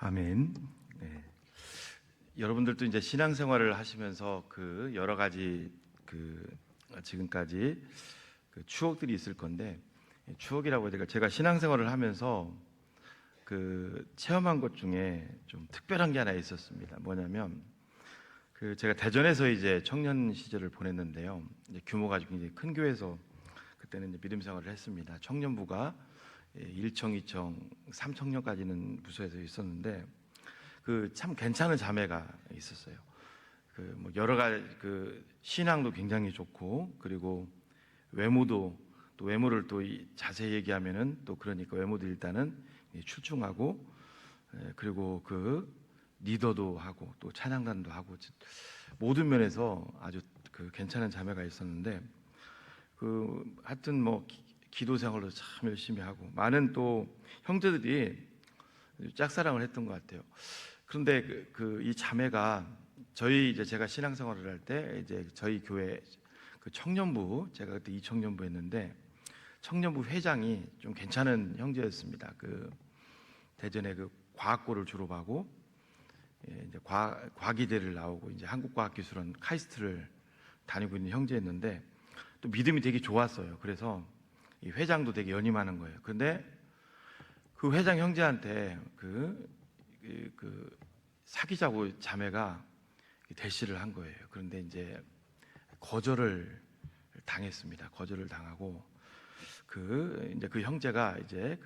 아멘. 네. 여러분들도 이제 신앙생활을 하시면서 그 여러 가지 지금까지 추억들이 있을 건데, 추억이라고 해야 될까? 제가 신앙생활을 하면서 체험한 것 중에 좀 특별한 게 하나 있었습니다. 뭐냐면 제가 대전에서 이제 청년 시절을 보냈는데요. 이제 규모가 굉장히 큰 교회에서 그때는 이제 믿음 생활을 했습니다. 청년부가 1청, 2청, 3청년까지는 부서에서 있었는데 참 괜찮은 자매가 있었어요. 뭐 여러 가지 신앙도 굉장히 좋고, 그리고 외모를 또 자세히 얘기하면은 또 그러니까 외모도 일단은 출중하고, 그리고 리더도 하고 또 찬양단도 하고 모든 면에서 아주 괜찮은 자매가 있었는데, 하여튼 뭐 기도 생활도 참 열심히 하고 많은 또 형제들이 짝사랑을 했던 것 같아요. 그런데 이 자매가 제가 신앙생활을 할 때 이제 저희 교회 청년부, 제가 그때 이청년부였는데 청년부 회장이 좀 괜찮은 형제였습니다. 대전에 과학고를 졸업하고 이제 과기대를 나오고 이제 한국과학기술원 카이스트를 다니고 있는 형제였는데 또 믿음이 되게 좋았어요. 그래서 이 회장도 되게 연임하는 거예요. 그런데 그 회장 형제한테 사귀자고 자매가 대시를 한 거예요. 그런데 이제 거절을 당했습니다. 거절을 당하고 이제 그 형제가 이제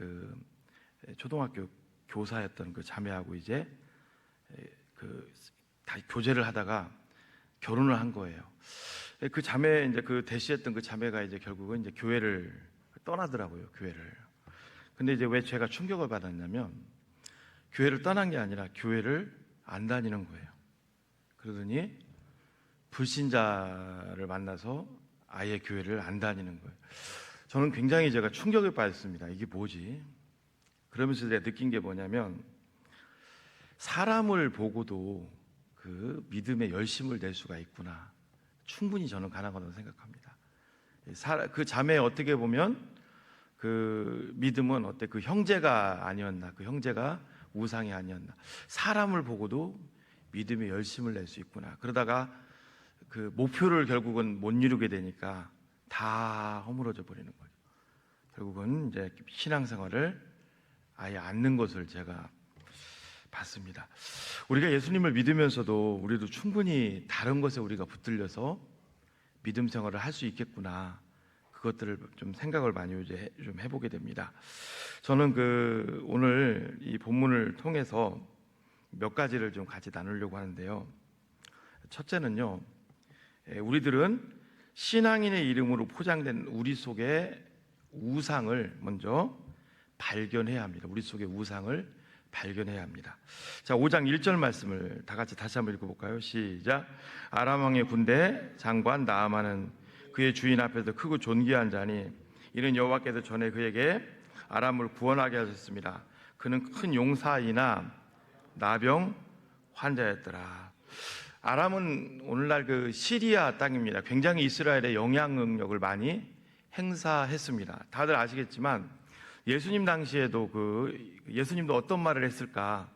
초등학교 교사였던 그 자매하고 이제 다 교제를 하다가 결혼을 한 거예요. 그 자매, 이제 대시했던 그 자매가 이제 결국은 이제 교회를 떠나더라고요, 교회를. 근데 이제 왜 제가 충격을 받았냐면, 교회를 떠난 게 아니라 교회를 안 다니는 거예요. 그러더니 불신자를 만나서 아예 교회를 안 다니는 거예요. 저는 굉장히 제가 충격을 받았습니다. 이게 뭐지? 그러면서 제가 느낀 게 뭐냐면, 사람을 보고도 믿음의 열심을 낼 수가 있구나. 충분히 저는 가능하다고 생각합니다. 그 자매 어떻게 보면 믿음은 그 형제가 아니었나, 그 형제가 우상이 아니었나. 사람을 보고도 믿음의 열심을 낼 수 있구나. 그러다가 목표를 결국은 못 이루게 되니까 다 허물어져 버리는 거죠. 결국은 이제 신앙생활을 아예 않는 것을 제가 봤습니다. 우리가 예수님을 믿으면서도 우리도 충분히 다른 것에 우리가 붙들려서 믿음 생활을 할 수 있겠구나. 그것들을 좀 생각을 많이 좀 해보게 됩니다. 저는 오늘 이 본문을 통해서 몇 가지를 좀 같이 나누려고 하는데요. 첫째는요, 우리들은 신앙인의 이름으로 포장된 우리 속의 우상을 먼저 발견해야 합니다. 우리 속의 우상을 발견해야 합니다. 자, 5장 1절 말씀을 다 같이 다시 한번 읽어볼까요? 시작. 아람 왕의 군대 장관 나아만은 그의 주인 앞에서 크고 존귀한 자니 이는 여호와께서 전에 그에게 아람을 구원하게 하셨습니다. 그는 큰 용사이나 나병 환자였더라. 아람은 오늘날 시리아 땅입니다. 굉장히 이스라엘의 영향력을 많이 행사했습니다. 다들 아시겠지만 예수님 당시에도 예수님도 어떤 말을 했을까?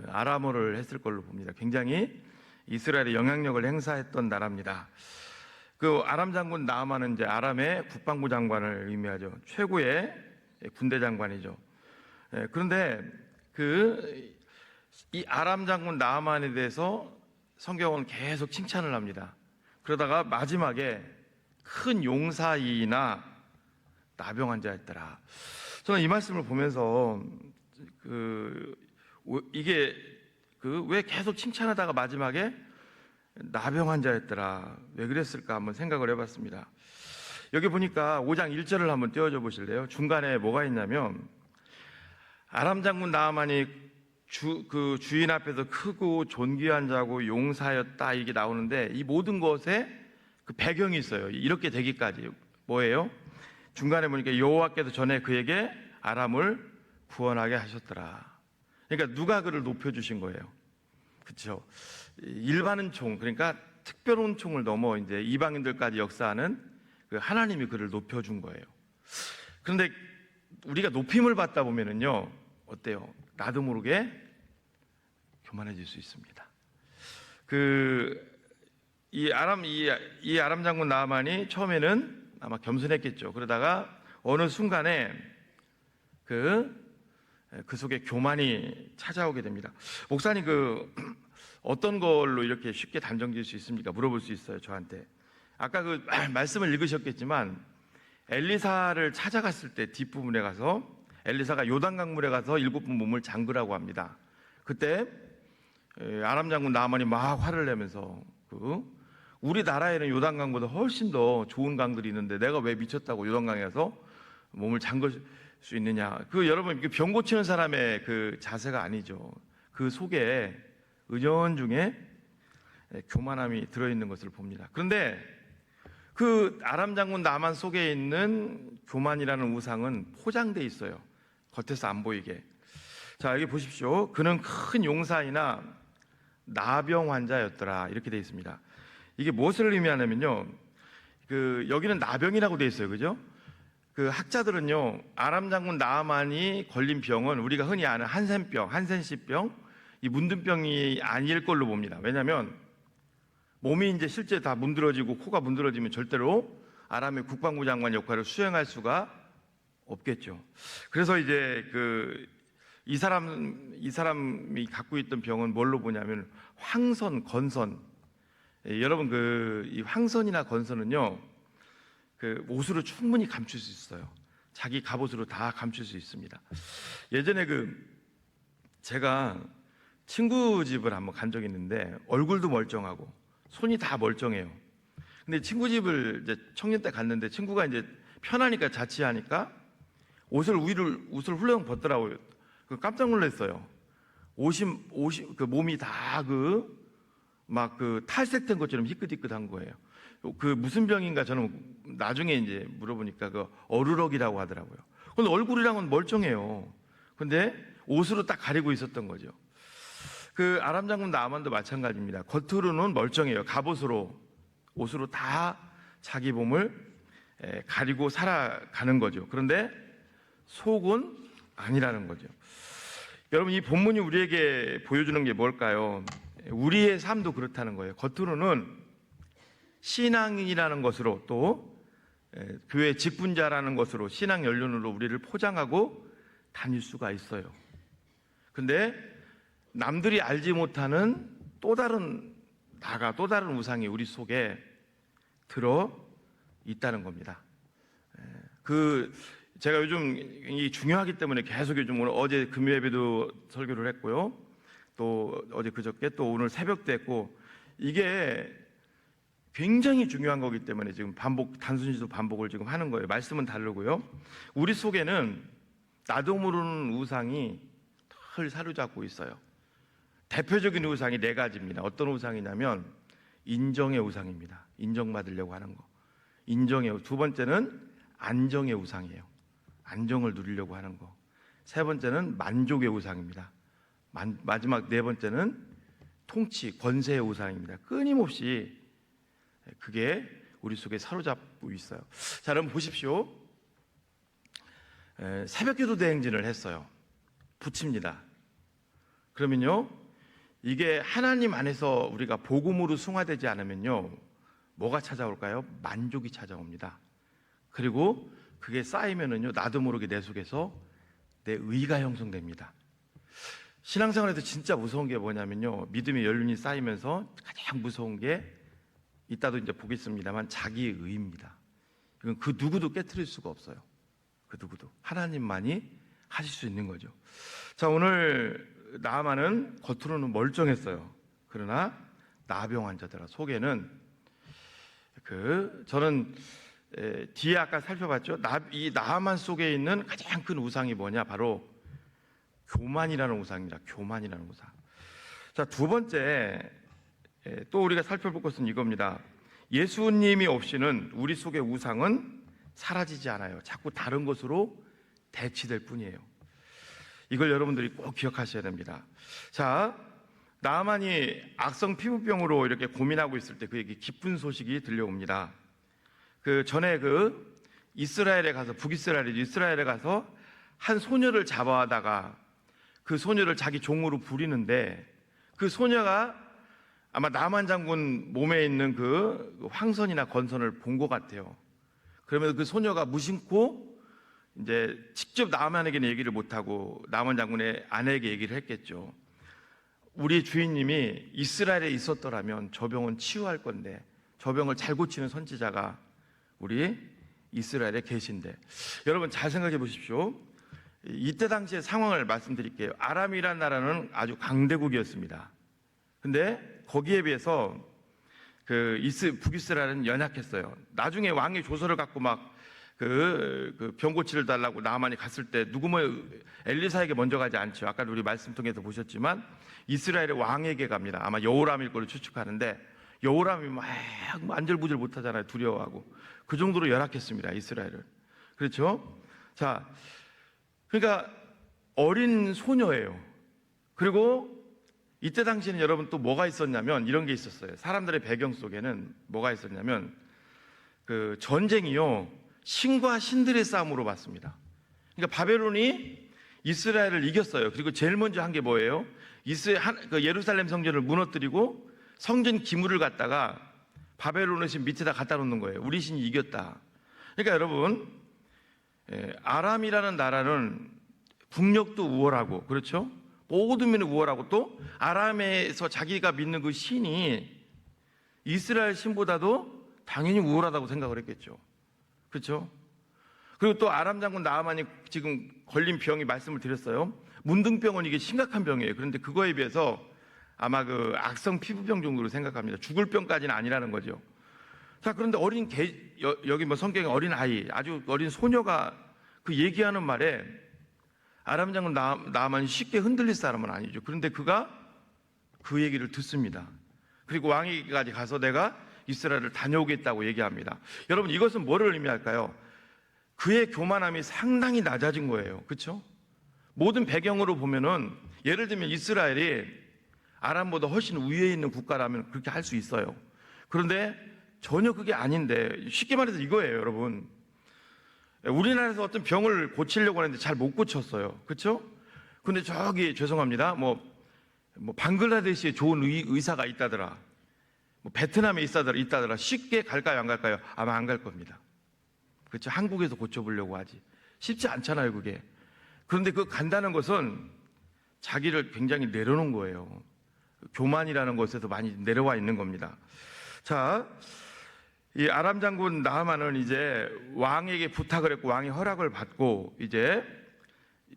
아람어를 했을 걸로 봅니다. 굉장히 이스라엘의 영향력을 행사했던 나라입니다. 아람 장군 나아만은 이제 아람의 국방부 장관을 의미하죠. 최고의 군대 장관이죠. 그런데 이 아람 장군 나아만에 대해서 성경은 계속 칭찬을 합니다. 그러다가 마지막에 큰 용사이나 나병 환자였더라. 저는 이 말씀을 보면서 이게 왜 계속 칭찬하다가 마지막에 나병 환자였더라, 왜 그랬을까 한번 생각을 해봤습니다. 여기 보니까 5장 1절을 한번 띄워줘 보실래요? 중간에 뭐가 있냐면 아람 장군 나아만이 주인 앞에서 크고 존귀한 자고 용사였다, 이게 나오는데 이 모든 것에 배경이 있어요. 이렇게 되기까지 뭐예요? 중간에 보니까 여호와께서 전에 그에게 아람을 구원하게 하셨더라. 그러니까 누가 그를 높여주신 거예요? 그렇죠? 일반 은총, 그러니까 특별 은총을 넘어 이제 이방인들까지 역사하는 하나님이 그를 높여준 거예요. 그런데 우리가 높임을 받다 보면은요, 어때요? 나도 모르게 교만해질 수 있습니다. 이 아람 장군 나아만이 처음에는 아마 겸손했겠죠. 그러다가 어느 순간에 그 속에 교만이 찾아오게 됩니다. 목사님, 어떤 걸로 이렇게 쉽게 단정질 수 있습니까? 물어볼 수 있어요, 저한테. 아까 말씀을 읽으셨겠지만 엘리사를 찾아갔을 때 뒷부분에 가서 엘리사가 요단강물에 가서 7번 몸을 잠그라고 합니다. 그때 아람 장군 나아만이 막 화를 내면서 우리나라에는 요단강보다 훨씬 더 좋은 강들이 있는데 내가 왜 미쳤다고 요단강에 가서 몸을 잠글 수 있느냐. 여러분, 병 고치는 사람의 자세가 아니죠. 그 속에 은연중에 교만함이 들어있는 것을 봅니다. 그런데 아람 장군 나만 속에 있는 교만이라는 우상은 포장되어 있어요. 겉에서 안 보이게. 자, 여기 보십시오. 그는 큰 용사이나 나병 환자였더라. 이렇게 되어 있습니다. 이게 무엇을 의미하냐면요. 여기는 나병이라고 되어 있어요. 그죠? 학자들은요, 아람 장군 나아만이 걸린 병은 우리가 흔히 아는 한센병, 한센시병, 이 문둥병이 아닐 걸로 봅니다. 왜냐하면 몸이 이제 실제 다 문드러지고 코가 문드러지면 절대로 아람의 국방부 장관 역할을 수행할 수가 없겠죠. 그래서 이제 이 사람이 갖고 있던 병은 뭘로 보냐면 황선, 건선. 여러분, 이 황선이나 건선은요, 옷으로 충분히 감출 수 있어요. 자기 갑옷으로 다 감출 수 있습니다. 예전에 제가 친구 집을 한번 간 적이 있는데 얼굴도 멀쩡하고 손이 다 멀쩡해요. 근데 친구 집을 이제 청년 때 갔는데 친구가 이제 편하니까 자취하니까 옷을 훌렁 벗더라고요. 깜짝 놀랐어요. 몸이 다 탈색된 것처럼 희끗희끗한 거예요. 무슨 병인가 저는 나중에 이제 물어보니까 어르럭이라고 하더라고요. 근데 얼굴이랑은 멀쩡해요. 근데 옷으로 딱 가리고 있었던 거죠. 아람 장군 나아만도 마찬가지입니다. 겉으로는 멀쩡해요. 갑옷으로, 옷으로 다 자기 몸을 가리고 살아가는 거죠. 그런데 속은 아니라는 거죠. 여러분, 이 본문이 우리에게 보여주는 게 뭘까요? 우리의 삶도 그렇다는 거예요. 겉으로는 신앙인이라는 것으로 또 교회 직분자라는 것으로 신앙 연륜으로 우리를 포장하고 다닐 수가 있어요. 근데 남들이 알지 못하는 또 다른 우상이 우리 속에 들어 있다는 겁니다. 제가 요즘 이 중요하기 때문에 계속 요즘 어제 금요예배도 설교를 했고요. 또 어제 그저께 또 오늘 새벽도 했고, 이게 굉장히 중요한 거기 때문에 지금 단순히도 반복을 지금 하는 거예요. 말씀은 다르고요. 우리 속에는 나도 모르는 우상이 늘 사로잡고 있어요. 대표적인 우상이 4가지입니다. 어떤 우상이냐면 인정의 우상입니다. 인정받으려고 하는 거. 두 번째는 안정의 우상이에요. 안정을 누리려고 하는 거. 세 번째는 만족의 우상입니다. 마지막 4번째는 통치, 권세의 우상입니다. 끊임없이 그게 우리 속에 사로잡고 있어요. 자, 여러분 보십시오. 새벽기도 대행진을 했어요. 붙입니다. 그러면요, 이게 하나님 안에서 우리가 복음으로 승화되지 않으면요, 뭐가 찾아올까요? 만족이 찾아옵니다. 그리고 그게 쌓이면은요, 나도 모르게 내 속에서 내 의가 형성됩니다. 신앙생활에서 진짜 무서운 게 뭐냐면요, 믿음의 연륜이 쌓이면서 가장 무서운 게 이따도 이제 보겠습니다만 자기의 의입니다. 이건 그 누구도 깨트릴 수가 없어요. 그 누구도 하나님만이 하실 수 있는 거죠. 자, 오늘 나아만은 겉으로는 멀쩡했어요. 그러나 나병 환자더라. 속에는 저는 뒤에 아까 살펴봤죠. 이 나아만 속에 있는 가장 큰 우상이 뭐냐? 바로 교만이라는 우상입니다. 교만이라는 우상. 자, 두 번째 또 우리가 살펴볼 것은 이겁니다. 예수님이 없이는 우리 속의 우상은 사라지지 않아요. 자꾸 다른 것으로 대치될 뿐이에요. 이걸 여러분들이 꼭 기억하셔야 됩니다. 자, 나아만이 악성 피부병으로 이렇게 고민하고 있을 때 그에게 기쁜 소식이 들려옵니다. 전에 이스라엘에 가서 이스라엘에 가서 한 소녀를 잡아다가 그 소녀를 자기 종으로 부리는데 그 소녀가 아마 나만 장군 몸에 있는 그 황선이나 건선을 본 것 같아요. 그러면서 그 소녀가 무심코 이제 직접 나만에게는 얘기를 못하고 나만 장군의 아내에게 얘기를 했겠죠. 우리 주인님이 이스라엘에 있었더라면 저 병은 치유할 건데 저 병을 잘 고치는 선지자가 우리 이스라엘에 계신데. 여러분 잘 생각해 보십시오. 이때 당시의 상황을 말씀드릴게요. 아람이라는 나라는 아주 강대국이었습니다. 근데 거기에 비해서 북이스라엘은 연약했어요. 나중에 왕의 조서를 갖고 막 병 고치를 달라고 나만이 갔을 때 누구 뭐 엘리사에게 먼저 가지 않죠. 아까 우리 말씀 통해서 보셨지만 이스라엘의 왕에게 갑니다. 아마 여호람일 걸로 추측하는데 여호람이 막 안절부절 못하잖아요. 두려워하고. 그 정도로 열악했습니다. 이스라엘을. 그렇죠? 자, 그러니까 어린 소녀예요. 그리고 이때 당시에는 여러분 또 뭐가 있었냐면 이런 게 있었어요. 사람들의 배경 속에는 뭐가 있었냐면 그 전쟁이요, 신과 신들의 싸움으로 봤습니다. 그러니까 바벨론이 이스라엘을 이겼어요. 그리고 제일 먼저 한 게 뭐예요? 예루살렘 성전을 무너뜨리고 성전 기물을 갖다가 바벨론의 신 밑에다 갖다 놓는 거예요. 우리 신이 이겼다. 그러니까 여러분, 아람이라는 나라는 국력도 우월하고, 그렇죠? 모든 면이 우월하고, 또 아람에서 자기가 믿는 그 신이 이스라엘 신보다도 당연히 우월하다고 생각을 했겠죠. 그렇죠? 그리고 또 아람 장군 나아만이 지금 걸린 병이 말씀을 드렸어요. 문둥병은 이게 심각한 병이에요. 그런데 그거에 비해서 아마 그 악성 피부병 정도로 생각합니다. 죽을 병까지는 아니라는 거죠. 자, 그런데 여기 뭐 성경에 어린 아이, 아주 어린 소녀가 그 얘기하는 말에 아람 장군 나아만이 쉽게 흔들릴 사람은 아니죠. 그런데 그가 그 얘기를 듣습니다. 그리고 왕에게까지 가서 내가 이스라엘을 다녀오겠다고 얘기합니다. 여러분, 이것은 뭐를 의미할까요? 그의 교만함이 상당히 낮아진 거예요. 그렇죠? 모든 배경으로 보면은 예를 들면 이스라엘이 아람보다 훨씬 위에 있는 국가라면 그렇게 할 수 있어요. 그런데 전혀 그게 아닌데, 쉽게 말해서 이거예요, 여러분. 우리나라에서 어떤 병을 고치려고 하는데 잘 못 고쳤어요. 그렇죠? 근데 저기 죄송합니다. 뭐 방글라데시에 좋은 의사가 있다더라. 뭐 베트남에 있다더라. 쉽게 갈까요, 안 갈까요? 아마 안 갈 겁니다. 그렇죠? 한국에서 고쳐보려고 하지. 쉽지 않잖아요, 그게. 그런데 그 간다는 것은 자기를 굉장히 내려놓은 거예요. 교만이라는 것에서 많이 내려와 있는 겁니다. 자, 이 아람 장군 나아만은 이제 왕에게 부탁을 했고 왕의 허락을 받고 이제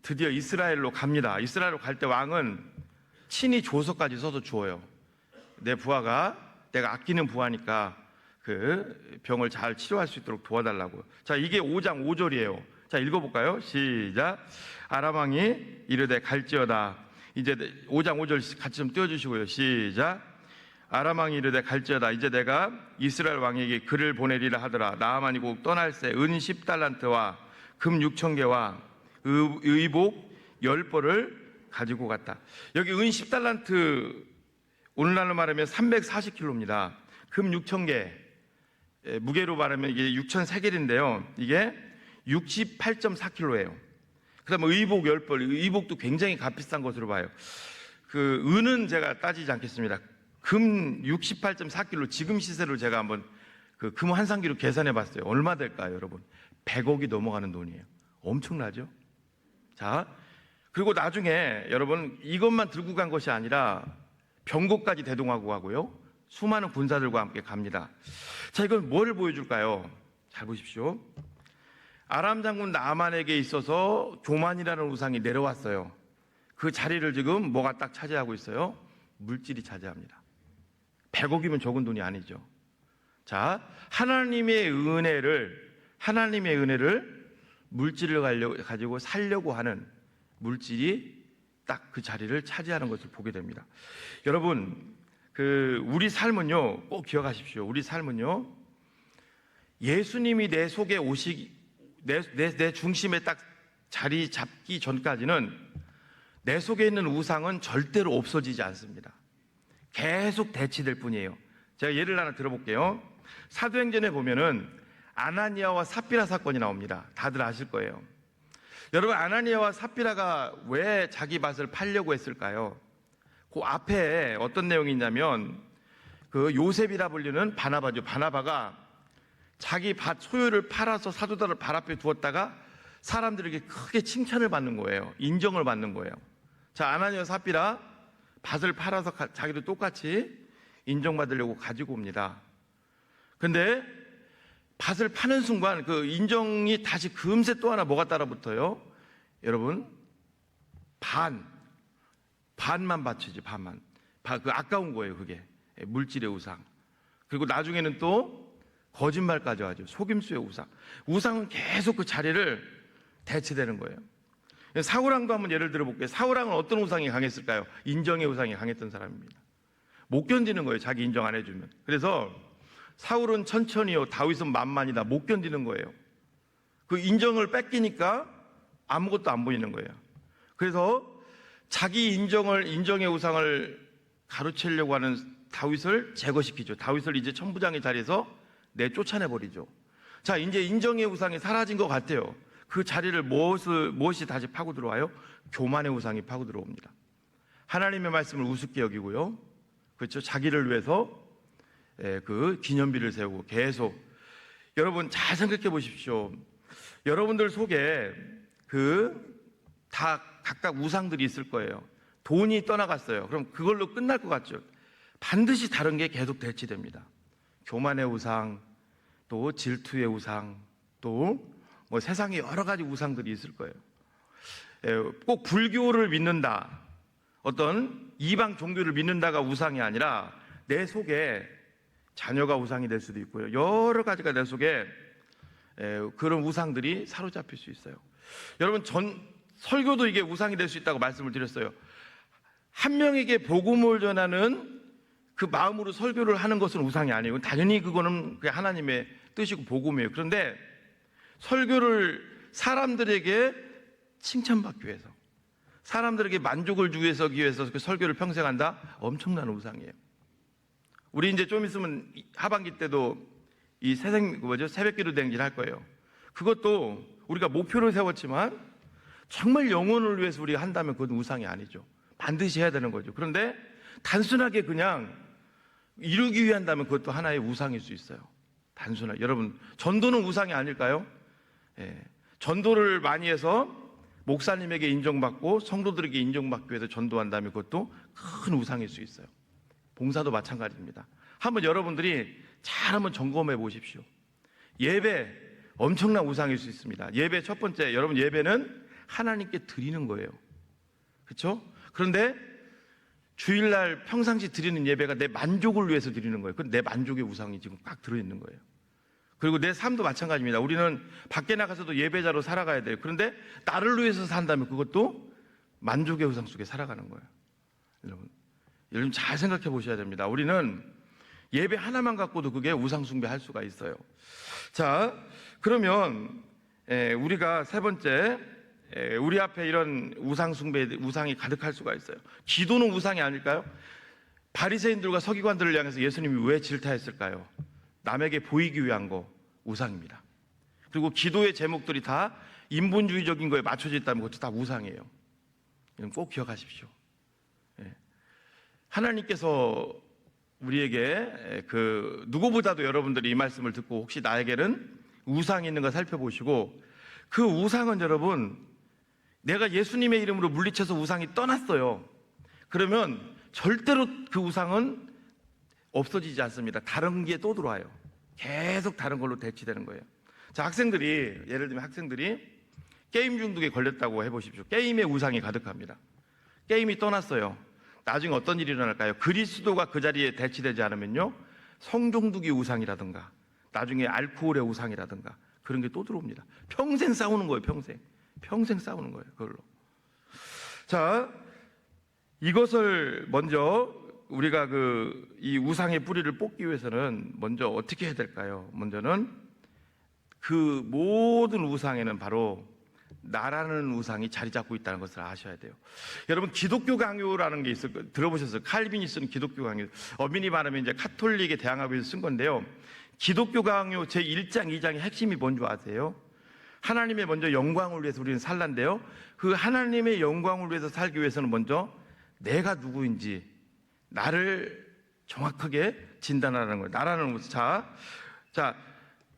드디어 이스라엘로 갑니다. 이스라엘로 갈 때 왕은 친히 조서까지 써서 주어요. 내 부하가, 내가 아끼는 부하니까 그 병을 잘 치료할 수 있도록 도와달라고. 자, 이게 5장 5절이에요. 자, 읽어볼까요? 시작. 아람 왕이 이르되 갈지어다. 이제 5장 5절 같이 좀 띄워주시고요. 시작. 아람 왕이 이르되 갈지어다. 이제 내가 이스라엘 왕에게 글을 보내리라 하더라. 나아만이 곧 떠날새 은 10달란트와 금 6,000개와 의복 10벌을 가지고 갔다. 여기 은 10달란트 오늘날로 말하면 340kg입니다. 금 6,000개, 무게로 말하면 이게 6,003개인데요. 이게 68.4kg예요. 그 다음에 의복 10벌, 의복도 굉장히 값비싼 것으로 봐요. 그 은은 제가 따지지 않겠습니다. 금 68.4kg, 지금 시세로 제가 한번 그 금 환산기로 계산해 봤어요. 얼마 될까요, 여러분? 100억이 넘어가는 돈이에요. 엄청나죠? 자, 그리고 나중에 여러분 이것만 들고 간 것이 아니라 병고까지 대동하고 가고요. 수많은 군사들과 함께 갑니다. 자, 이건 뭐를 보여줄까요? 잘 보십시오. 아람 장군 나아만에게 있어서 교만이라는 우상이 내려왔어요. 그 자리를 지금 뭐가 딱 차지하고 있어요? 물질이 차지합니다. 100억이면 적은 돈이 아니죠. 자, 하나님의 은혜를 물질을 가지고 살려고 하는 물질이 딱 그 자리를 차지하는 것을 보게 됩니다. 여러분, 우리 삶은요, 꼭 기억하십시오. 우리 삶은요, 예수님이 내 속에 내 중심에 딱 자리 잡기 전까지는 내 속에 있는 우상은 절대로 없어지지 않습니다. 계속 대치될 뿐이에요. 제가 예를 하나 들어볼게요. 사도행전에 보면은 아나니아와 삽비라 사건이 나옵니다. 다들 아실 거예요. 여러분, 아나니아와 삽비라가 왜 자기 밭을 팔려고 했을까요? 그 앞에 어떤 내용이 있냐면 그 요셉이라 불리는 바나바죠. 바나바가 자기 밭 소유를 팔아서 사도들을 발 앞에 두었다가 사람들에게 크게 칭찬을 받는 거예요. 인정을 받는 거예요. 자, 아나니아 삽비라 밭을 팔아서 자기도 똑같이 인정받으려고 가지고 옵니다. 근데 밭을 파는 순간 그 인정이 다시 금세 또 하나 뭐가 따라붙어요? 여러분, 반만 바치지, 반만. 그 아까운 거예요, 그게. 물질의 우상. 그리고 나중에는 또 거짓말까지 하죠. 속임수의 우상. 우상은 계속 그 자리를 대체되는 거예요. 사울왕도 한번 예를 들어볼게요. 사울왕은 어떤 우상이 강했을까요? 인정의 우상이 강했던 사람입니다. 못 견디는 거예요. 자기 인정 안 해주면. 그래서 사울은 천천히요, 다윗은 만만이다. 못 견디는 거예요. 그 인정을 뺏기니까 아무것도 안 보이는 거예요. 그래서 자기 인정의 우상을 가로채려고 하는 다윗을 제거시키죠. 다윗을 이제 천부장의 자리에서 내쫓아내버리죠. 자, 이제 인정의 우상이 사라진 것 같아요. 그 자리를 무엇이 다시 파고 들어와요? 교만의 우상이 파고 들어옵니다. 하나님의 말씀을 우습게 여기고요. 그렇죠. 자기를 위해서 그 기념비를 세우고 계속. 여러분 잘 생각해 보십시오. 여러분들 속에 다 각각 우상들이 있을 거예요. 돈이 떠나갔어요. 그럼 그걸로 끝날 것 같죠? 반드시 다른 게 계속 대치됩니다. 교만의 우상, 또 질투의 우상, 또 뭐 세상에 여러 가지 우상들이 있을 거예요. 꼭 불교를 믿는다, 어떤 이방 종교를 믿는다가 우상이 아니라 내 속에 자녀가 우상이 될 수도 있고요. 여러 가지가 내 속에 그런 우상들이 사로잡힐 수 있어요. 여러분, 설교도 이게 우상이 될 수 있다고 말씀을 드렸어요. 한 명에게 복음을 전하는 그 마음으로 설교를 하는 것은 우상이 아니고, 당연히 그거는 하나님의 뜻이고 복음이에요. 그런데 설교를 사람들에게 칭찬받기 위해서, 사람들에게 만족을 주기 위해서 그 설교를 평생 한다? 엄청난 우상이에요. 우리 이제 좀 있으면 하반기 때도 이 새벽기도 대행진 할 거예요. 그것도 우리가 목표를 세웠지만 정말 영혼을 위해서 우리가 한다면 그건 우상이 아니죠. 반드시 해야 되는 거죠. 그런데 단순하게 그냥 이루기 위해 한다면 그것도 하나의 우상일 수 있어요. 단순하게. 여러분, 전도는 우상이 아닐까요? 전도를 많이 해서 목사님에게 인정받고 성도들에게 인정받기 위해서 전도한다면 그것도 큰 우상일 수 있어요. 봉사도 마찬가지입니다. 한번 여러분들이 잘 한번 점검해 보십시오. 예배 엄청난 우상일 수 있습니다. 예배 첫 번째, 여러분, 예배는 하나님께 드리는 거예요. 그렇죠? 그런데 주일날 평상시 드리는 예배가 내 만족을 위해서 드리는 거예요. 그건 내 만족의 우상이 지금 꽉 들어있는 거예요. 그리고 내 삶도 마찬가지입니다. 우리는 밖에 나가서도 예배자로 살아가야 돼요. 그런데 나를 위해서 산다면 그것도 만족의 우상 속에 살아가는 거예요. 여러분 잘 생각해 보셔야 됩니다. 우리는 예배 하나만 갖고도 그게 우상 숭배할 수가 있어요. 자, 그러면 우리가 세 번째, 우리 앞에 이런 우상 숭배, 우상이 가득할 수가 있어요. 기도는 우상이 아닐까요? 바리새인들과 서기관들을 향해서 예수님이 왜 질타했을까요? 남에게 보이기 위한 거, 우상입니다. 그리고 기도의 제목들이 다 인본주의적인 거에 맞춰져 있다면 그것도 다 우상이에요. 이건 꼭 기억하십시오. 하나님께서 우리에게 누구보다도 여러분들이 이 말씀을 듣고 혹시 나에게는 우상이 있는 걸 살펴보시고, 그 우상은 여러분, 내가 예수님의 이름으로 물리쳐서 우상이 떠났어요. 그러면 절대로 그 우상은 없어지지 않습니다. 다른 게 또 들어와요. 계속 다른 걸로 대치되는 거예요. 자, 예를 들면 학생들이 게임 중독에 걸렸다고 해보십시오. 게임의 우상이 가득합니다. 게임이 떠났어요. 나중에 어떤 일이 일어날까요? 그리스도가 그 자리에 대치되지 않으면요, 성중독이 우상이라든가, 나중에 알코올의 우상이라든가, 그런 게 또 들어옵니다. 평생 싸우는 거예요. 평생 싸우는 거예요, 그걸로. 자, 이것을 먼저 우리가 이 우상의 뿌리를 뽑기 위해서는 먼저 어떻게 해야 될까요? 먼저는 그 모든 우상에는 바로 나라는 우상이 자리 잡고 있다는 것을 아셔야 돼요. 여러분, 기독교 강요라는 게 있을 거예요. 들어보셨어요? 칼빈이 쓴 기독교 강요. 엄밀히 말하면 이제 카톨릭의 대항합에서 쓴 건데요. 기독교 강요 제1장, 2장의 핵심이 뭔지 아세요? 하나님의 먼저 영광을 위해서 우리는 살란데요. 그 하나님의 영광을 위해서 살기 위해서는 먼저 내가 누구인지 나를 정확하게 진단하는 거예요. 나라는 자,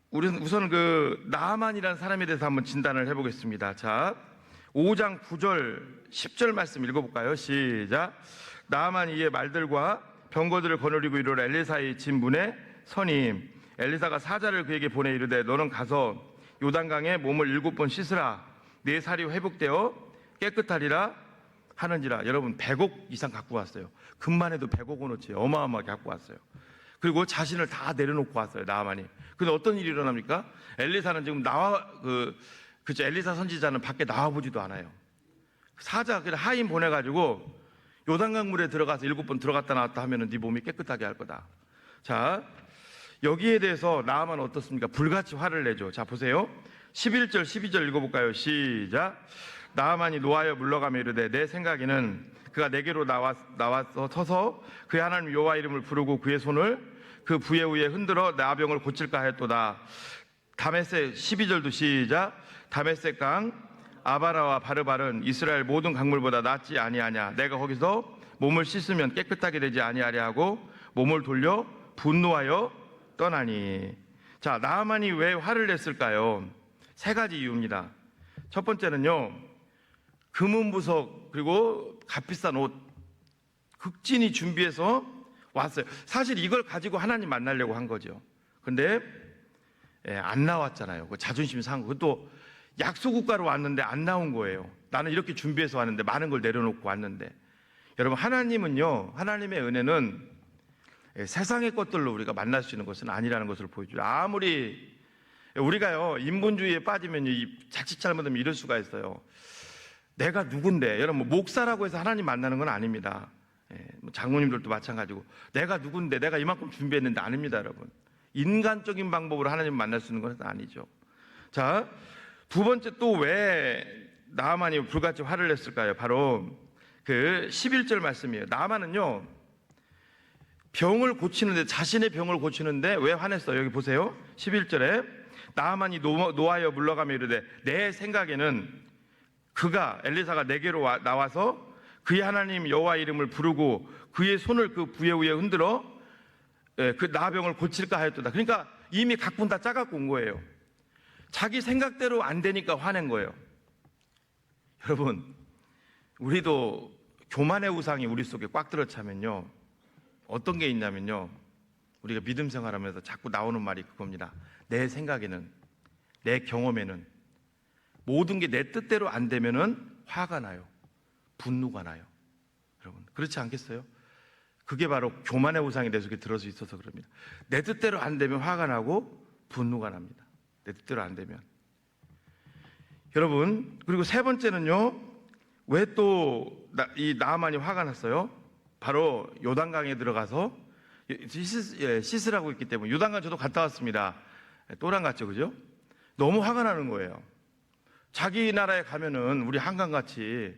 우리는 우선 그 나아만이라는 사람에 대해서 한번 진단을 해보겠습니다. 자, 5장 9절 10절 말씀 읽어볼까요? 시작. 나아만이 이의 말들과 병거들을 거느리고 이르러 엘리사의 진문에 서니 엘리사가 사자를 그에게 보내 이르되 너는 가서 요단강에 몸을 7번 씻으라 네 살이 회복되어 깨끗하리라 하는지라. 여러분 100억 이상 갖고 왔어요. 금만 해도 100억 원어치 어마어마하게 갖고 왔어요. 그리고 자신을 다 내려놓고 왔어요. 나아만이. 근데 어떤 일이 일어납니까? 엘리사는 지금 그죠? 엘리사 선지자는 밖에 나와보지도 않아요. 사자 그냥 하인 보내가지고 요단강 물에 들어가서 7번 들어갔다 나왔다 하면은 네 몸이 깨끗하게 할 거다. 자, 여기에 대해서 나아만은 어떻습니까? 불같이 화를 내죠. 자, 보세요. 11절 12절 읽어볼까요? 시작. 나아만이 노하여 물러가며 이르되 내 생각에는 그가 내게로 나와서 서서 그의 하나님 여호와 이름을 부르고 그의 손을 그 부에 위에 흔들어 나병을 고칠까 하였도다. 다메섹 12절도 시작. 다메섹 강 아바나와 바르바른 이스라엘 모든 강물보다 낫지 아니하냐. 내가 거기서 몸을 씻으면 깨끗하게 되지 아니하랴 하고 몸을 돌려 분노하여 떠나니. 자, 나아만이 왜 화를 냈을까요? 세 가지 이유입니다. 첫 번째는요, 금은부석 그리고 값비싼 옷 극진히 준비해서 왔어요. 사실 이걸 가지고 하나님 만나려고 한 거죠. 근데 안 나왔잖아요. 그 자존심 상한 거. 그것도 약소국가로 왔는데 안 나온 거예요. 나는 이렇게 준비해서 왔는데 많은 걸 내려놓고 왔는데. 여러분, 하나님은요, 하나님의 은혜는 세상의 것들로 우리가 만날 수 있는 것은 아니라는 것을 보여줘요. 아무리 우리가요 인본주의에 빠지면 자칫 잘못하면 이럴 수가 있어요. 내가 누군데, 여러분 목사라고 해서 하나님 만나는 건 아닙니다. 장로님들도 마찬가지고 내가 누군데 내가 이만큼 준비했는데 아닙니다. 여러분, 인간적인 방법으로 하나님 만날 수 있는 것은 아니죠. 자, 두 번째 또 왜 나아만이 불같이 화를 냈을까요? 바로 그 11절 말씀이에요. 나아만은요 병을 고치는데, 자신의 병을 고치는데 왜 화냈어요? 여기 보세요. 11절에 나아만이 노하여 물러가며 이르되 내 생각에는 그가 엘리사가 내게로 나와서 그의 하나님 여호와 이름을 부르고 그의 손을 그 부에 위에 흔들어 그 나병을 고칠까 하였도다. 그러니까 이미 각본 다 짜갖고 온 거예요. 자기 생각대로 안 되니까 화낸 거예요. 여러분, 우리도 교만의 우상이 우리 속에 꽉 들어차면요 어떤 게 있냐면요, 우리가 믿음 생활하면서 자꾸 나오는 말이 그겁니다. 내 생각에는, 내 경험에는 모든 게 내 뜻대로 안 되면은 화가 나요. 분노가 나요. 여러분, 그렇지 않겠어요? 그게 바로 교만의 우상이 내 속에 들어서 있어서 그럽니다. 내 뜻대로 안 되면 화가 나고 분노가 납니다. 내 뜻대로 안 되면. 여러분, 그리고 세 번째는요, 왜 또 이 나아만이 화가 났어요? 바로 요단강에 들어가서 씻으라고 했기 때문에. 요단강 저도 갔다 왔습니다. 또랑 갔죠, 그죠? 너무 화가 나는 거예요. 자기 나라에 가면은 우리 한강같이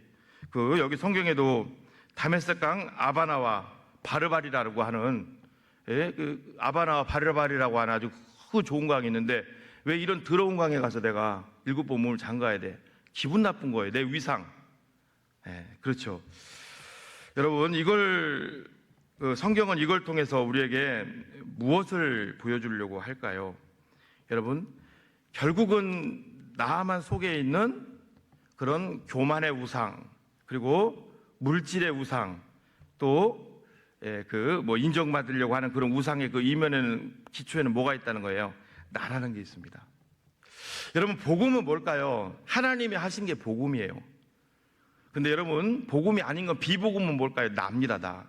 그 여기 성경에도 다메섹강 아바나와 바르바리라고 하는 그 아바나와 바르바리라고 하는 아주 크고 좋은 강이 있는데 왜 이런 더러운 강에 가서 내가 7번 몸을 잠가야 돼? 기분 나쁜 거예요. 내 위상. 그렇죠. 여러분, 이걸 성경은 이걸 통해서 우리에게 무엇을 보여주려고 할까요? 여러분, 결국은 나아만 속에 있는 그런 교만의 우상, 그리고 물질의 우상, 또 인정받으려고 하는 그런 우상의 그 이면에는, 기초에는 뭐가 있다는 거예요? 나라는 게 있습니다. 여러분, 복음은 뭘까요? 하나님이 하신 게 복음이에요. 근데 여러분, 복음이 아닌 건 비복음은 뭘까요? 납니다, 나.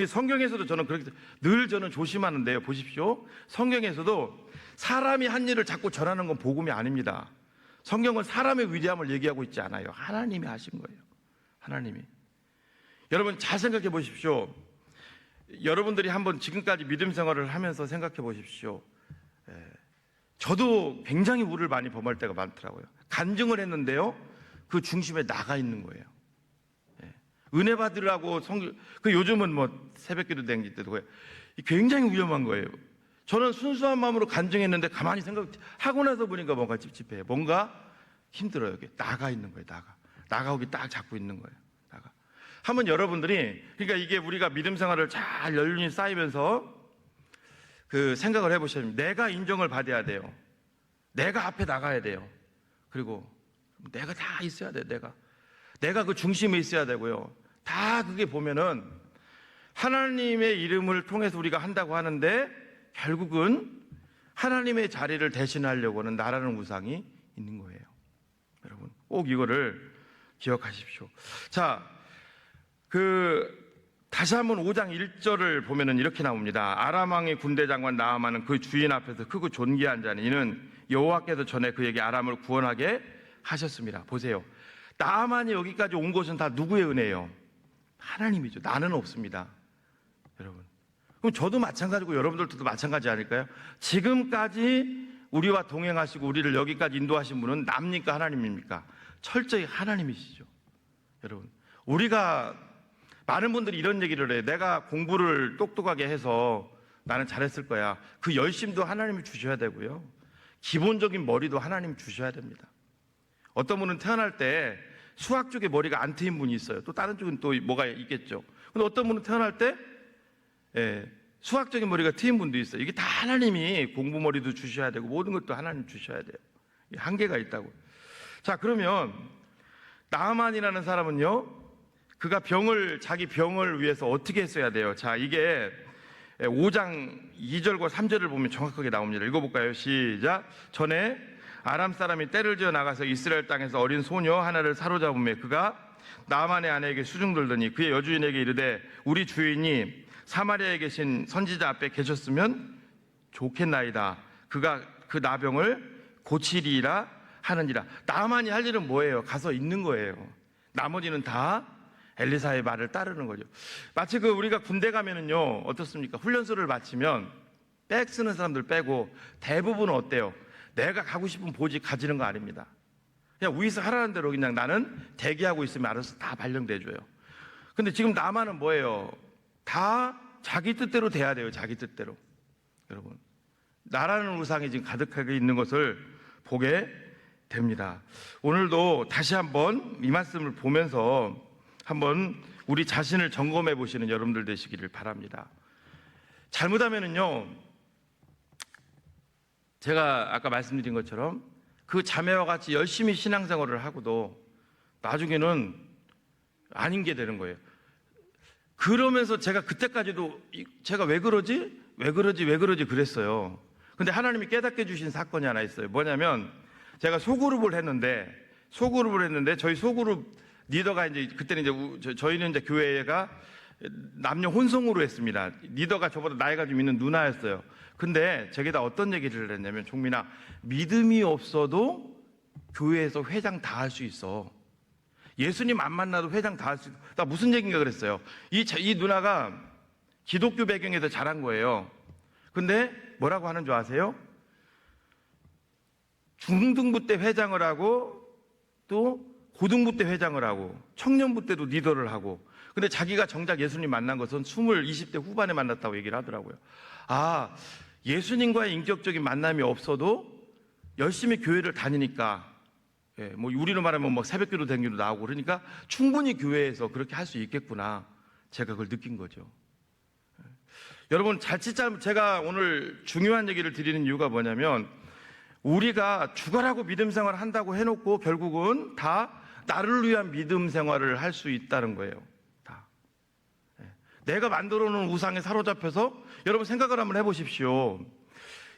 성경에서도 저는 그렇게 늘 저는 조심하는데요. 보십시오. 성경에서도 사람이 한 일을 자꾸 전하는 건 복음이 아닙니다. 성경은 사람의 위대함을 얘기하고 있지 않아요. 하나님이 하신 거예요. 하나님이. 여러분, 잘 생각해 보십시오. 여러분들이 한번 지금까지 믿음 생활을 하면서 생각해 보십시오. 저도 굉장히 우를 많이 범할 때가 많더라고요. 간증을 했는데요, 그 중심에 나가 있는 거예요. 은혜 받으라고 요즘은 뭐 새벽기도 댕길 때도 굉장히 위험한 거예요. 저는 순수한 마음으로 간증했는데 가만히 생각하고 나서 보니까 뭔가 찝찝해요. 뭔가 힘들어요. 나가 있는 거예요. 나가 거기 딱 잡고 있는 거예요. 나가. 한번 여러분들이, 그러니까 이게 우리가 믿음 생활을 잘 연륜이 쌓이면서 그 생각을 해보시면, 내가 인정을 받아야 돼요. 내가 앞에 나가야 돼요. 그리고 내가 다 있어야 돼요. 내가 그 중심에 있어야 되고요. 다 그게 보면은 하나님의 이름을 통해서 우리가 한다고 하는데, 결국은 하나님의 자리를 대신하려고 하는 나라는 우상이 있는 거예요. 여러분, 꼭 이거를 기억하십시오. 자, 다시 한번 5장 1절을 보면은 이렇게 나옵니다. 아람 왕의 군대 장관 나아만은 그 주인 앞에서 크고 존귀한 자니 이는 여호와께서 전에 그에게 아람을 구원하게 하셨습니다. 보세요. 나아만이 여기까지 온 것은 다 누구의 은혜예요? 하나님이죠. 나는 없습니다. 여러분, 그럼 저도 마찬가지고 여러분들도 마찬가지 아닐까요? 지금까지 우리와 동행하시고 우리를 여기까지 인도하신 분은 납니까 하나님입니까? 철저히 하나님이시죠. 여러분, 우리가, 많은 분들이 이런 얘기를 해요. 내가 공부를 똑똑하게 해서 나는 잘했을 거야. 그 열심도 하나님이 주셔야 되고요, 기본적인 머리도 하나님이 주셔야 됩니다. 어떤 분은 태어날 때 수학 쪽에 머리가 안 트인 분이 있어요. 또 다른 쪽은 또 뭐가 있겠죠. 근데 어떤 분은 태어날 때 수학적인 머리가 트인 분도 있어요. 이게 다 하나님이 공부 머리도 주셔야 되고 모든 것도 하나님 주셔야 돼요. 한계가 있다고. 자, 그러면 나아만이라는 사람은요, 그가 자기 병을 위해서 어떻게 했어야 돼요? 자, 이게 5장 2절과 3절을 보면 정확하게 나옵니다. 읽어볼까요? 시작. 전에 아람 사람이 떼를 지어 나가서 이스라엘 땅에서 어린 소녀 하나를 사로잡으며 그가 나아만의 아내에게 수중들더니 그의 여주인에게 이르되 우리 주인이 사마리아에 계신 선지자 앞에 계셨으면 좋겠나이다. 그가 그 나병을 고치리라 하느니라. 나아만이 할 일은 뭐예요? 가서 있는 거예요. 나머지는 다 엘리사의 말을 따르는 거죠. 마치 우리가 군대 가면은요, 어떻습니까? 훈련소를 마치면 백 쓰는 사람들 빼고 대부분은 어때요? 내가 가고 싶은 보직 가지는 거 아닙니다. 그냥 위에서 하라는 대로 그냥 나는 대기하고 있으면 알아서 다 발령돼줘요. 근데 지금 나만은 뭐예요? 다 자기 뜻대로 돼야 돼요. 자기 뜻대로. 여러분, 나라는 우상이 지금 가득하게 있는 것을 보게 됩니다. 오늘도 다시 한번 이 말씀을 보면서 한번 우리 자신을 점검해 보시는 여러분들 되시기를 바랍니다. 잘못하면은요, 제가 아까 말씀드린 것처럼 그 자매와 같이 열심히 신앙생활을 하고도 나중에는 아닌 게 되는 거예요. 그러면서 제가 그때까지도 제가 왜 그러지 그랬어요. 근데 하나님이 깨닫게 주신 사건이 하나 있어요. 뭐냐면 제가 소그룹을 했는데 저희 소그룹 리더가 그때는 저희는 교회가 남녀 혼성으로 했습니다. 리더가 저보다 나이가 좀 있는 누나였어요. 근데 제게다 어떤 얘기를 했냐면, 종민아, 믿음이 없어도 교회에서 회장 다 할 수 있어. 예수님 안 만나도 회장 다 할 수 있어. 나 무슨 얘기인가 그랬어요. 이 누나가 기독교 배경에서 자란 거예요. 근데 뭐라고 하는 줄 아세요? 중등부 때 회장을 하고 또 고등부 때 회장을 하고 청년부 때도 리더를 하고, 근데 자기가 정작 예수님 만난 것은 20대 후반에 만났다고 얘기를 하더라고요. 아, 예수님과의 인격적인 만남이 없어도 열심히 교회를 다니니까, 뭐 우리로 말하면 뭐 새벽기도 댕기도 나오고 그러니까 충분히 교회에서 그렇게 할 수 있겠구나, 제가 그걸 느낀 거죠. 여러분, 제가 오늘 중요한 얘기를 드리는 이유가 뭐냐면, 우리가 죽어라고 믿음 생활을 한다고 해놓고 결국은 다 나를 위한 믿음 생활을 할 수 있다는 거예요. 다. 내가 만들어 놓은 우상에 사로잡혀서, 여러분 생각을 한번 해보십시오.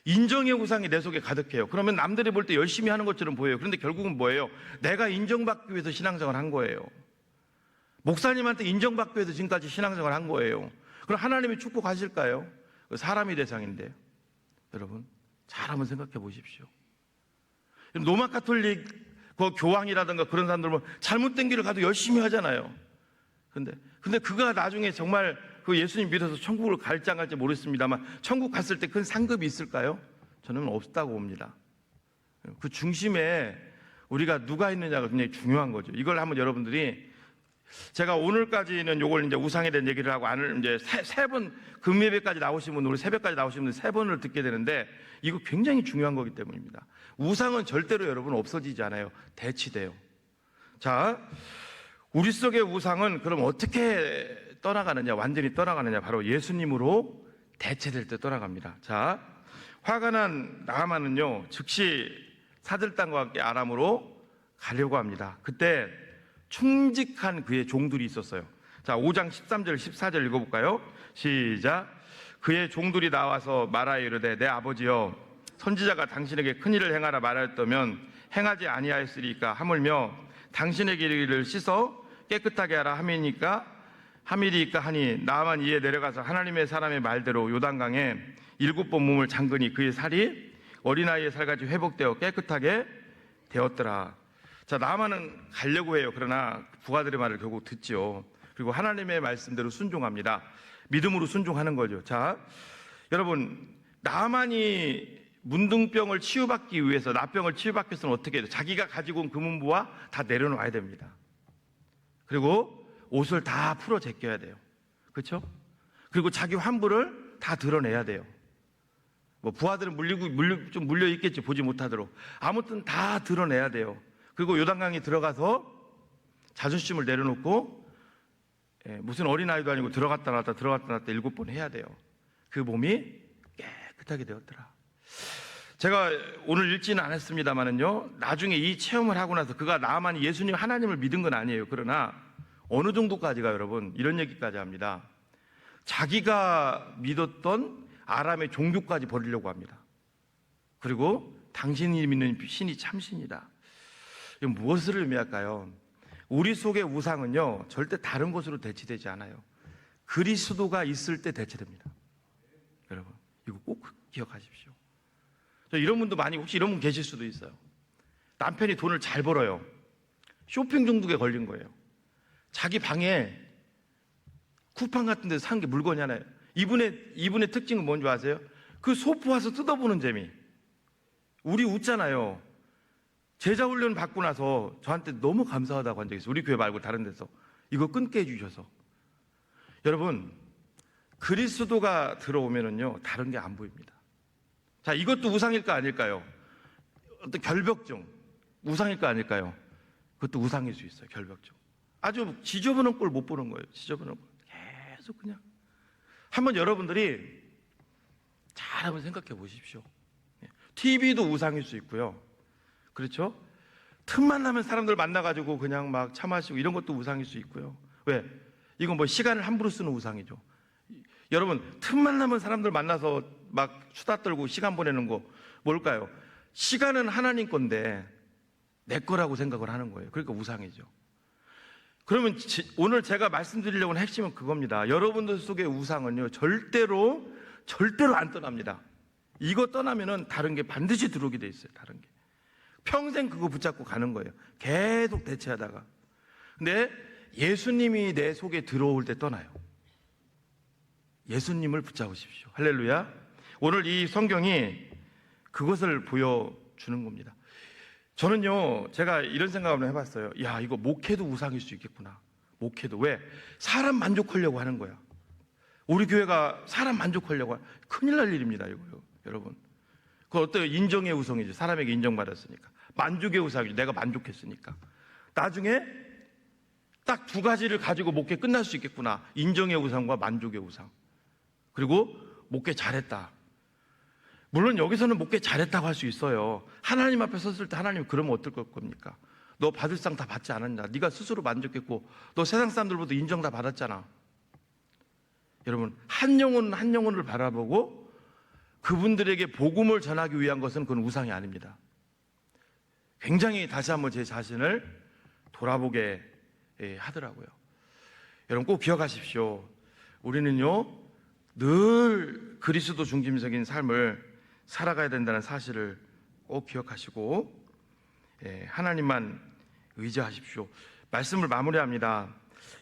인정의 우상이 내 속에 가득해요. 그러면 남들이 볼 때 열심히 하는 것처럼 보여요. 그런데 결국은 뭐예요? 내가 인정받기 위해서 신앙생활을 한 거예요. 목사님한테 인정받기 위해서 지금까지 신앙생활을 한 거예요. 그럼 하나님이 축복하실까요? 사람이 대상인데. 여러분, 잘 한번 생각해 보십시오. 로마 가톨릭 교황이라든가 그런 사람들 보면 잘못된 길을 가도 열심히 하잖아요. 근데 그가 나중에 정말 예수님 믿어서 천국을 갈지 안 갈지 모르겠습니다만, 천국 갔을 때 큰 상급이 있을까요? 저는 없다고 봅니다. 그 중심에 우리가 누가 있느냐가 굉장히 중요한 거죠. 이걸 한번 여러분들이, 제가 오늘까지는 요걸 이제 우상에 대한 얘기를 하고, 이제 세 번 금예배까지 나오신 분, 오늘 새벽까지 나오신 분 3번을 듣게 되는데, 이거 굉장히 중요한 거기 때문입니다. 우상은 절대로 여러분 없어지지 않아요. 대치돼요. 자, 우리 속의 우상은 그럼 어떻게 떠나가느냐, 완전히 떠나가느냐, 바로 예수님으로 대체될 때 떠나갑니다. 자, 화가 난 나하만은요 즉시 사들단과 함께 아람으로 가려고 합니다. 그때 충직한 그의 종들이 있었어요. 자, 5장 13절 14절 읽어볼까요? 시작. 그의 종들이 나와서 말하여 이르되 내 아버지여, 선지자가 당신에게 큰일을 행하라 말하였다면 행하지 아니하였으리까 하물며 당신의 길을 씻어 깨끗하게 하라 함이니까 하니 나아만 이에 내려가서 하나님의 사람의 말대로 요단강에 7번 몸을 잠그니 그의 살이 어린아이의 살같이 회복되어 깨끗하게 되었더라. 자, 나아만은 가려고 해요. 그러나 부하들의 말을 결국 듣죠. 그리고 하나님의 말씀대로 순종합니다. 믿음으로 순종하는 거죠. 자, 여러분, 나아만이 문둥병을 치유받기 위해서, 나병을 치유받기 위해서는 어떻게 해야 돼요? 자기가 가지고 온 금은보화 다 내려놓아야 됩니다. 그리고 옷을 다 풀어 제껴야 돼요. 그렇죠? 그리고 자기 환부를 다 드러내야 돼요. 뭐 부하들은 좀 물려 있겠지, 보지 못하도록. 아무튼 다 드러내야 돼요. 그리고 요단강에 들어가서 자존심을 내려놓고, 무슨 어린아이도 아니고 들어갔다 나왔다 7번 해야 돼요. 그 몸이 깨끗하게 되었더라. 제가 오늘 읽지는 않았습니다만은요, 나중에 이 체험을 하고 나서 그가 나아만이 예수님 하나님을 믿은 건 아니에요. 그러나 어느 정도까지가, 여러분, 이런 얘기까지 합니다. 자기가 믿었던 아람의 종교까지 버리려고 합니다. 그리고 당신이 믿는 신이 참신이다. 이건 무엇을 의미할까요? 우리 속의 우상은요 절대 다른 것으로 대체되지 않아요. 그리스도가 있을 때 대체됩니다. 여러분, 이거 꼭 기억하십시오. 이런 분도 혹시 이런 분 계실 수도 있어요. 남편이 돈을 잘 벌어요. 쇼핑 중독에 걸린 거예요. 자기 방에 쿠팡 같은 데서 산 게 물건이 하나예요. 이분의 특징은 뭔지 아세요? 그 소프 와서 뜯어보는 재미. 우리 웃잖아요. 제자 훈련 받고 나서 저한테 너무 감사하다고 한 적이 있어요. 우리 교회 말고 다른 데서. 이거 끊게 해주셔서. 여러분, 그리스도가 들어오면은요 다른 게 안 보입니다. 자, 이것도 우상일까 아닐까요? 어떤 결벽증, 우상일까 아닐까요? 그것도 우상일 수 있어요. 결벽증. 아주 지저분한 꼴 못 보는 거예요. 지저분한 꼴. 계속 그냥. 한번 여러분들이 잘 한번 생각해 보십시오. TV도 우상일 수 있고요. 그렇죠? 틈만 나면 사람들 만나가지고 그냥 막 차 마시고 이런 것도 우상일 수 있고요. 왜? 이건 뭐 시간을 함부로 쓰는 우상이죠. 여러분, 틈만 나면 사람들 만나서 막 수다 떨고 시간 보내는 거 뭘까요? 시간은 하나님 건데 내 거라고 생각을 하는 거예요. 그러니까 우상이죠. 그러면 오늘 제가 말씀드리려고 하는 핵심은 그겁니다. 여러분들 속의 우상은요 절대로 안 떠납니다. 이거 떠나면은 다른 게 반드시 들어오게 돼 있어요. 다른 게 평생 그거 붙잡고 가는 거예요. 계속 대체하다가. 근데 예수님이 내 속에 들어올 때 떠나요. 예수님을 붙잡으십시오. 할렐루야. 오늘 이 성경이 그것을 보여주는 겁니다. 저는요, 제가 이런 생각을 한번 해봤어요. 야, 이거 목회도 우상일 수 있겠구나. 목회도. 왜? 사람 만족하려고 하는 거야. 우리 교회가 사람 만족하려고 큰일 날 일입니다. 이거요, 여러분. 그거 어때요? 인정의 우상이죠. 사람에게 인정받았으니까. 만족의 우상이죠. 내가 만족했으니까. 나중에 딱 두 가지를 가지고 목회 끝날 수 있겠구나. 인정의 우상과 만족의 우상. 그리고 목회 잘했다. 물론 여기서는 목회 잘했다고 할 수 있어요. 하나님 앞에 섰을 때 하나님 그러면 어떨 겁니까? 너 받을 상 다 받지 않았냐? 네가 스스로 만족했고 너 세상 사람들보다 인정 다 받았잖아. 여러분, 한 영혼을 바라보고 그분들에게 복음을 전하기 위한 것은 그건 우상이 아닙니다. 굉장히 다시 한번 제 자신을 돌아보게 하더라고요. 여러분 꼭 기억하십시오. 우리는요 늘 그리스도 중심적인 삶을 살아가야 된다는 사실을 꼭 기억하시고 하나님만 의지하십시오. 말씀을 마무리합니다.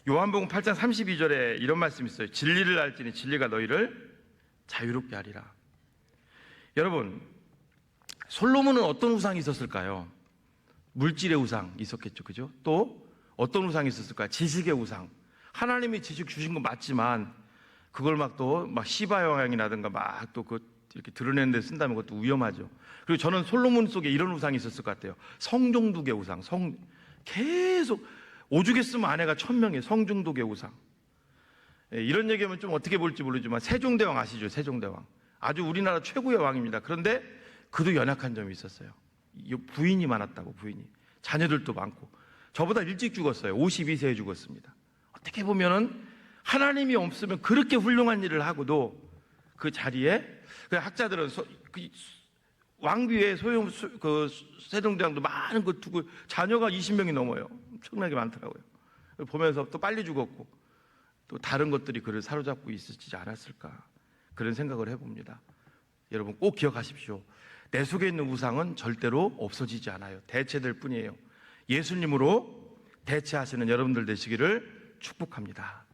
요한복음 8장 32절에 이런 말씀이 있어요. 진리를 알지니 진리가 너희를 자유롭게 하리라. 여러분, 솔로몬은 어떤 우상이 있었을까요? 물질의 우상 있었겠죠, 그죠? 또 어떤 우상이 있었을까요? 지식의 우상. 하나님이 지식 주신 건 맞지만 그걸 막 시바 영향이라든가 막 또 이렇게 드러내는 데 쓴다면 그것도 위험하죠. 그리고 저는 솔로몬 속에 이런 우상이 있었을 것 같아요. 성종둑의 우상. 계속 오죽 했으면 아내가 1000명의 성중독의 우상. 이런 얘기하면 좀 어떻게 볼지 모르지만 세종대왕 아시죠? 세종대왕. 아주 우리나라 최고의 왕입니다. 그런데 그도 연약한 점이 있었어요. 부인이 많았다고, 부인이. 자녀들도 많고. 저보다 일찍 죽었어요. 52세에 죽었습니다. 어떻게 보면은 하나님이 없으면 그렇게 훌륭한 일을 하고도 그 자리에, 그 학자들은 왕비의 세종대왕도 많은 거 두고 자녀가 20명이 넘어요. 엄청나게 많더라고요. 보면서 또 빨리 죽었고 또 다른 것들이 그를 사로잡고 있지 않았을까, 그런 생각을 해봅니다. 여러분 꼭 기억하십시오. 내 속에 있는 우상은 절대로 없어지지 않아요. 대체될 뿐이에요. 예수님으로 대체하시는 여러분들 되시기를 축복합니다.